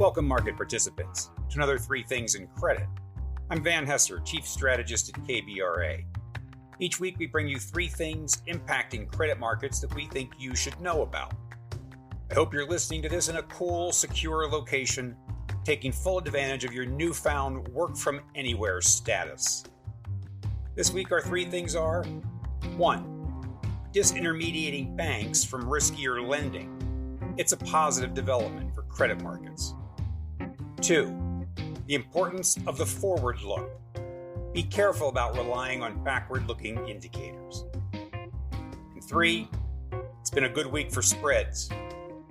Welcome, market participants, to another Three Things in Credit. I'm Van Hesser, Chief Strategist at KBRA. Each week, we bring you three things impacting credit markets that we think you should know about. I hope you're listening to this in a cool, secure location, taking full advantage of your newfound work-from-anywhere status. This week, our three things are: 1. Disintermediating banks from riskier lending. It's a positive development for credit markets. 2. The importance of the forward look. Be careful about relying on backward-looking indicators. And 3. It's been a good week for spreads.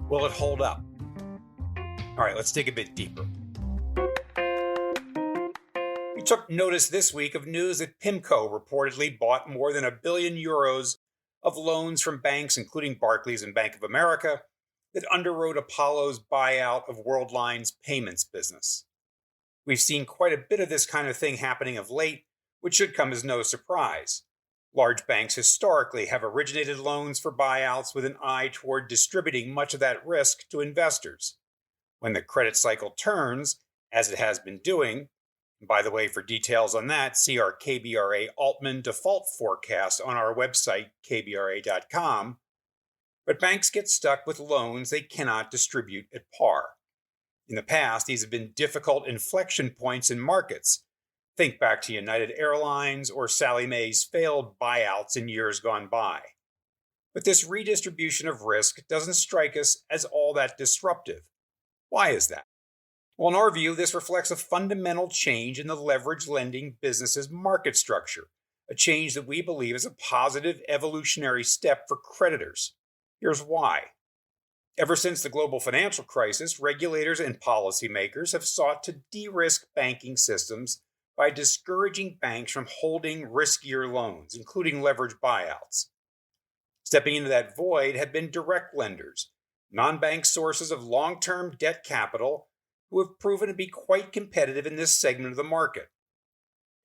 Will it hold up? All right, let's dig a bit deeper. We took notice this week of news that PIMCO reportedly bought more than €1 billion of loans from banks, including Barclays and Bank of America, that underwrote Apollo's buyout of Worldline's payments business. We've seen quite a bit of this kind of thing happening of late, which should come as no surprise. Large banks historically have originated loans for buyouts with an eye toward distributing much of that risk to investors. When the credit cycle turns, as it has been doing, and by the way, for details on that, see our KBRA Altman default forecast on our website, kbra.com, but banks get stuck with loans they cannot distribute at par. In the past, these have been difficult inflection points in markets. Think back to United Airlines or Sallie Mae's failed buyouts in years gone by. But this redistribution of risk doesn't strike us as all that disruptive. Why is that? Well, in our view, this reflects a fundamental change in the leverage lending business's market structure, a change that we believe is a positive evolutionary step for creditors. Here's why. Ever since the global financial crisis, regulators and policymakers have sought to de-risk banking systems by discouraging banks from holding riskier loans, including leveraged buyouts. Stepping into that void have been direct lenders, non-bank sources of long-term debt capital who have proven to be quite competitive in this segment of the market.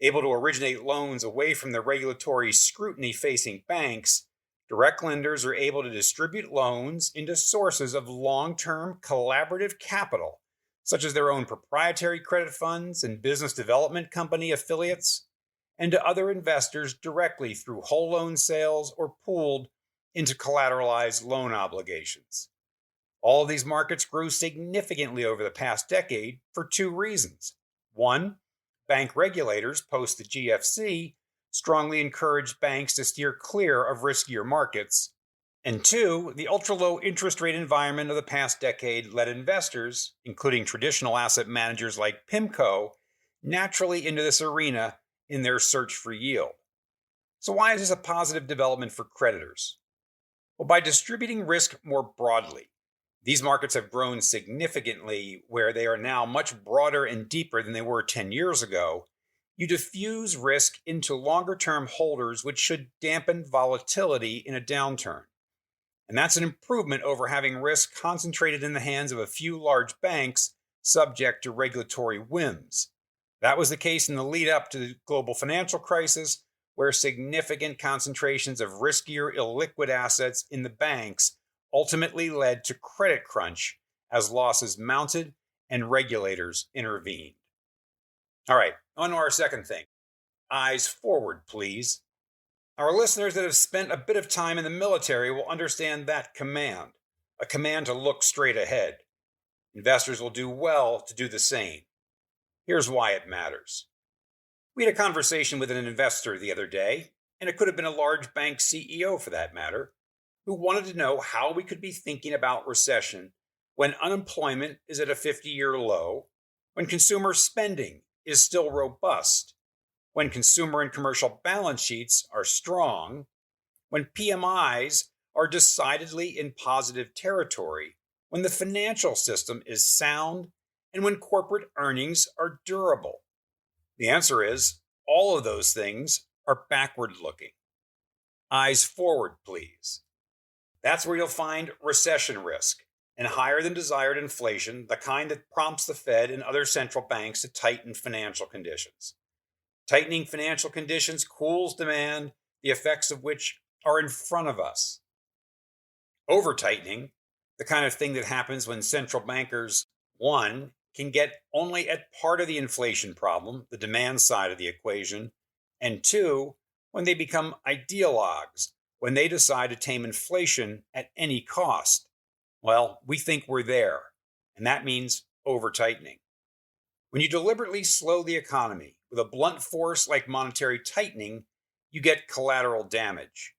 Able to originate loans away from the regulatory scrutiny facing banks, direct lenders are able to distribute loans into sources of long-term collaborative capital, such as their own proprietary credit funds and business development company affiliates, and to other investors directly through whole loan sales or pooled into collateralized loan obligations. All of these markets grew significantly over the past decade for two reasons. One, bank regulators post the GFC strongly encouraged banks to steer clear of riskier markets. And two, the ultra-low interest rate environment of the past decade led investors, including traditional asset managers like PIMCO, naturally into this arena in their search for yield. So why is this a positive development for creditors? Well, by distributing risk more broadly, these markets have grown significantly where they are now much broader and deeper than they were 10 years ago. You diffuse risk into longer-term holders, which should dampen volatility in a downturn. And that's an improvement over having risk concentrated in the hands of a few large banks subject to regulatory whims. That was the case in the lead up to the global financial crisis, where significant concentrations of riskier illiquid assets in the banks ultimately led to credit crunch as losses mounted and regulators intervened. All right, on to our second thing. Eyes forward, please. Our listeners that have spent a bit of time in the military will understand that command, a command to look straight ahead. Investors will do well to do the same. Here's why it matters. We had a conversation with an investor the other day, and it could have been a large bank CEO for that matter, who wanted to know how we could be thinking about recession when unemployment is at a 50-year low, when consumer spending is still robust, when consumer and commercial balance sheets are strong, when PMIs are decidedly in positive territory, when the financial system is sound, and when corporate earnings are durable. The answer is all of those things are backward-looking. Eyes forward, please. That's where you'll find recession risk and higher than desired inflation, the kind that prompts the Fed and other central banks to tighten financial conditions. Tightening financial conditions cools demand, the effects of which are in front of us. Over-tightening, the kind of thing that happens when central bankers One, can get only at part of the inflation problem, the demand side of the equation. And two, when they become ideologues, when they decide to tame inflation at any cost. Well, we think we're there, and that means over tightening. When you deliberately slow the economy with a blunt force like monetary tightening, you get collateral damage,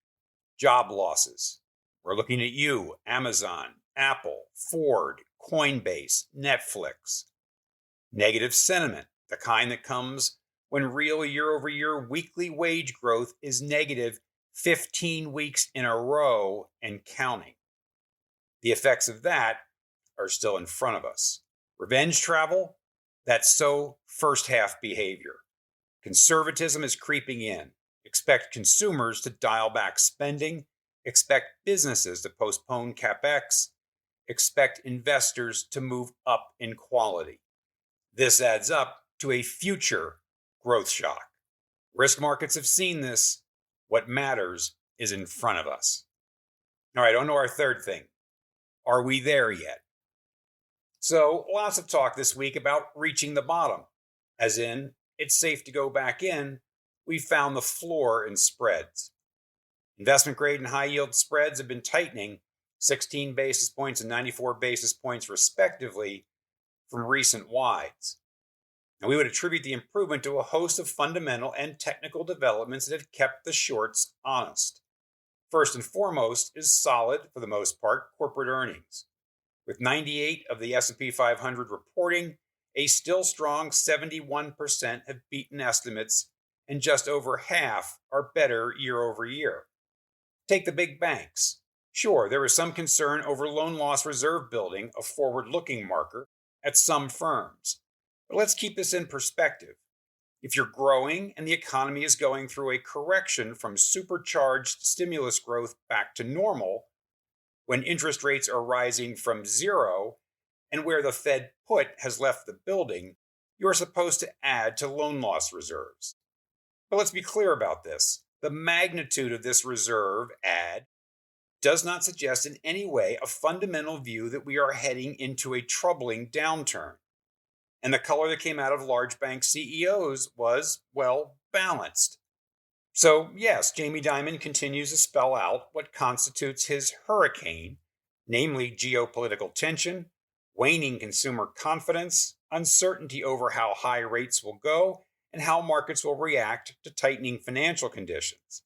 job losses. We're looking at you, Amazon, Apple, Ford, Coinbase, Netflix. Negative sentiment, the kind that comes when real year over year weekly wage growth is negative 15 weeks in a row and counting. The effects of that are still in front of us. Revenge travel, that's so first half behavior. Conservatism is creeping in. Expect consumers to dial back spending. Expect businesses to postpone capex. Expect investors to move up in quality. This adds up to a future growth shock. Risk markets have seen this. What matters is in front of us. All right, on to our third thing. Are we there yet? So, lots of talk this week about reaching the bottom, as in, it's safe to go back in. We found the floor in spreads. Investment grade and high yield spreads have been tightening 16 basis points and 94 basis points respectively from recent wides. And we would attribute the improvement to a host of fundamental and technical developments that have kept the shorts honest. First and foremost is solid, for the most part, corporate earnings. With 98 of the S&P 500 reporting, a still strong 71% have beaten estimates, and just over half are better year over year. Take the big banks. Sure, there is some concern over loan loss reserve building, a forward-looking marker, at some firms. But let's keep this in perspective. If you're growing and the economy is going through a correction from supercharged stimulus growth back to normal, when interest rates are rising from zero and where the Fed put has left the building, you're supposed to add to loan loss reserves. But let's be clear about this. The magnitude of this reserve add does not suggest in any way a fundamental view that we are heading into a troubling downturn. And the color that came out of large bank CEOs was, well, balanced. So, yes, Jamie Dimon continues to spell out what constitutes his hurricane, namely geopolitical tension, waning consumer confidence, uncertainty over how high rates will go, and how markets will react to tightening financial conditions.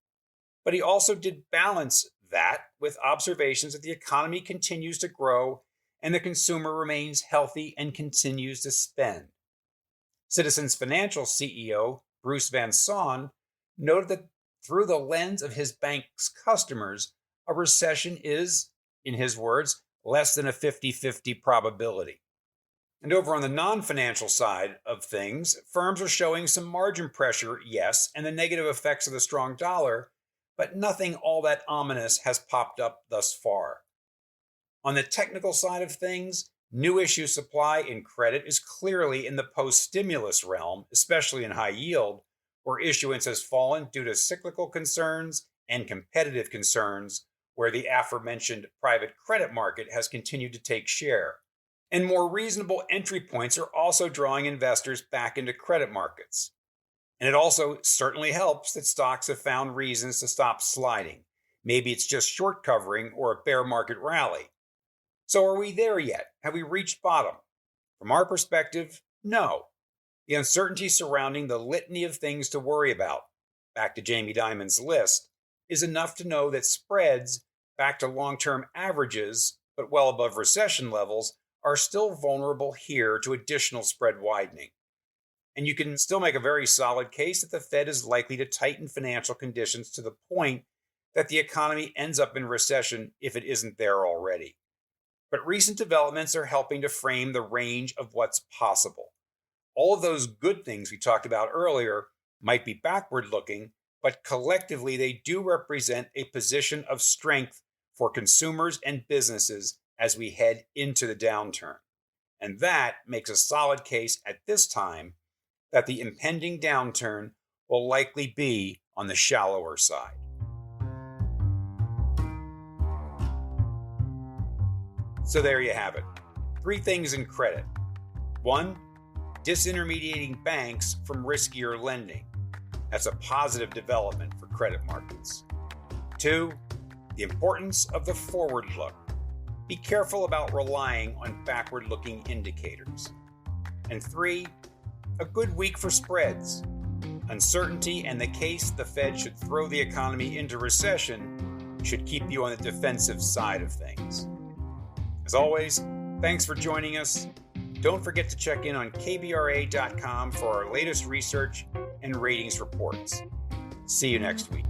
But he also did balance that with observations that the economy continues to grow and the consumer remains healthy and continues to spend. Citizens Financial CEO Bruce Van Saun noted that through the lens of his bank's customers, a recession is, in his words, less than a 50-50 probability. And over on the non-financial side of things, firms are showing some margin pressure, yes, and the negative effects of the strong dollar, but nothing all that ominous has popped up thus far. On the technical side of things, new issue supply in credit is clearly in the post-stimulus realm, especially in high yield, where issuance has fallen due to cyclical concerns and competitive concerns, where the aforementioned private credit market has continued to take share. And more reasonable entry points are also drawing investors back into credit markets. And it also certainly helps that stocks have found reasons to stop sliding. Maybe it's just short covering or a bear market rally. So are we there yet? Have we reached bottom? From our perspective, no. The uncertainty surrounding the litany of things to worry about, back to Jamie Dimon's list, is enough to know that spreads back to long-term averages, but well above recession levels, are still vulnerable here to additional spread widening. And you can still make a very solid case that the Fed is likely to tighten financial conditions to the point that the economy ends up in recession if it isn't there already. But recent developments are helping to frame the range of what's possible. All of those good things we talked about earlier might be backward looking, but collectively they do represent a position of strength for consumers and businesses as we head into the downturn. And that makes a solid case at this time that the impending downturn will likely be on the shallower side. So there you have it. 3 things in credit. 1. Disintermediating banks from riskier lending. That's a positive development for credit markets. 2. The importance of the forward look. Be careful about relying on backward-looking indicators. And 3. A good week for spreads. Uncertainty and the case the Fed should throw the economy into recession should keep you on the defensive side of things. As always, thanks for joining us. Don't forget to check in on kbra.com for our latest research and ratings reports. See you next week.